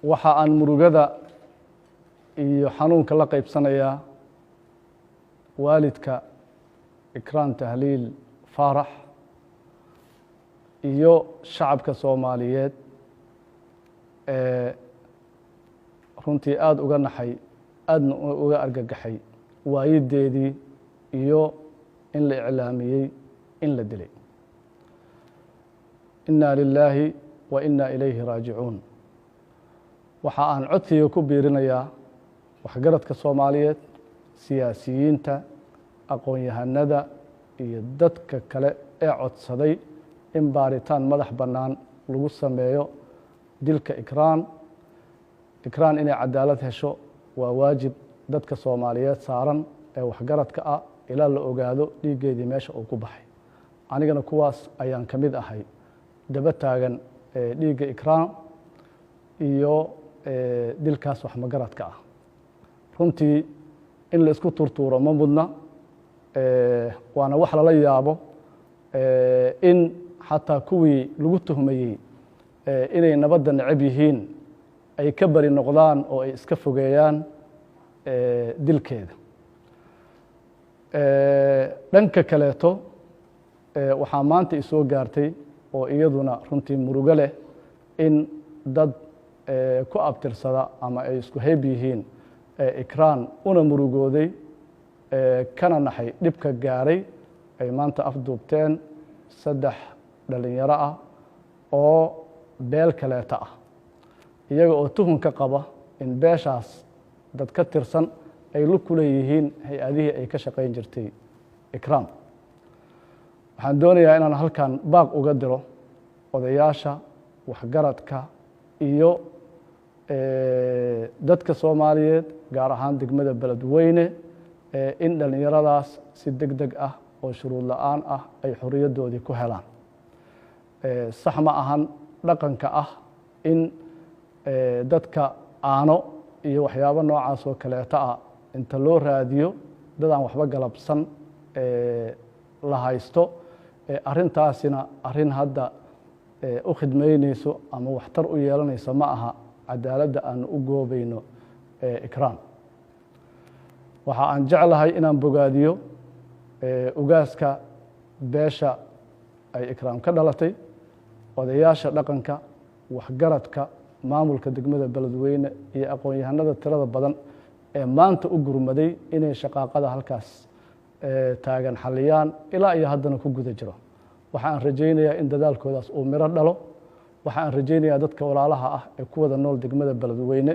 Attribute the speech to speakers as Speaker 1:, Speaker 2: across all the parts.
Speaker 1: waxa aan murugada iyo xanuunka la qaybsanayaa waalidka Ikraan Tahliil Faarax iyo shacabka Soomaaliyeed runtii aad uga naxay aadna uga argagaxay waayideedii iyo in la iclaamiyey in la dilay. inna lillahi wa inna ilayhi raajicuun. waxa aan codsiga ku biirinayaa waxgaradka Soomaaliyeed, siyaasiyiinta, aqoon-yahanada iyo dadka kale ee codsaday in baaritaan madax bannaan lagu sameeyo dilka Ikraan inay cadaalad hesho waa waajib dadka Soomaaliyeed saaran ee waxgaradka ah ilaa la ogaado dhiiggeedii meesha uu ku baxay. anigana kuwaas ayaan ka mid ahay daba taagan dhiigga Ikraan iyo dilkaas wax magaradka ah. runtii in la isku turtuuro ma mudna, waana wax lala yaabo in xataa kuwii lagu tuhmayey inay nabadda necab yihiin ay ka bari noqdaan oo ay iska fogeeyaan dilkeeda. dhanka kaleeto waxaa maanta isoo gaartay oo iyaduna runtii murugo leh in dad ku abtirsada ama ay isku hayb yihiin Ikraan una murugooday kana naxay dhibka gaaray ay maanta afduubteen 3 dhalinyaro ah oo beel kaleeta ah, iyaga oo tuhun ka qaba in beeshaas dad ka tirsan ay lug ku leeyihiin hay-adihii ay ka shaqayn jirtay Ikraan. waxaan doonayaa inaan halkan baaq uga diro odayaasha waxgaradka iyo dadka Soomaaliyeed gaar ahaan degmada Beledweyne in dhalinyaradaas si degdeg ah oo shuruud la'aan ah ay xorriyadoodii ku helaan. sax ma ahan dhaqanka ah in dadka aano iyo waxyaabo noocaas oo kaleeta ah inta loo raadiyo dadaan waxba galabsan la haysto. arrintaasina arrin hadda u khidmaynayso ama waxtar u yeelanaysa ma aha cadaaladda aan u goobayno Ikraan. waxa aan jeclahay inaan bogaadiyo ugaaska beesha ay Ikraan ka dhalatay, odayaasha dhaqanka, waxgaradka, maamulka degmada Beledweyne iyo aqoon-yahanada tirada badan ee maanta u gurmaday inay shaqaaqada halkaas taagan xaliyaan ilaa iyo haddana ku guda jiro. waxa aan rajaynayaa in dadaalkoodaas uu miro dhalo. waxa aan rajaynayaa dadka walaalaha ah ee ku wada nool degmada Beledweyne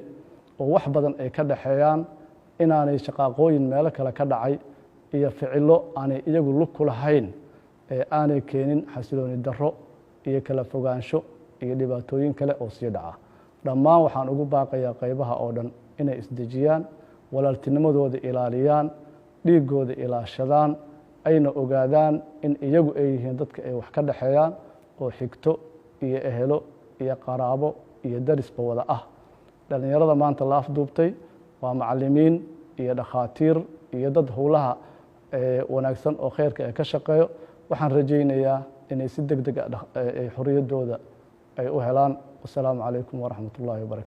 Speaker 1: oo wax badan ay ka dhaxeeyaan inaanay shaqaaqooyin meelo kale ka dhacay iyo ficilo aanay iyagu lug ku lahayn aanay keenin xasilooni darro iyo kala fogaansho iyo dhibaatooyin kale oo sii dhaca. dhammaan waxaan ugu baaqayaa qaybaha oo dhan inay isdejiyaan, walaaltinimadooda ilaaliyaan, dhiigooda ilaashadaan, ayna ogaadaan in iyagu ay yihiin dadka ay wax ka dhaxeeyaan oo xigto iyo ehelo iyo qaraabo iyo darisba wada ah. dhalinyarada maanta la afduubtay waa macallimiin iyo dhakhaatiir iyo dad howlaha wanaagsan oo khayrka ay ka shaqeeyo. waxaan rajaynayaa inay si degdeg ah ay xorriyadooda ay u helaan. wasalaamu calaykum waraxmat ullaahi wabarakatu.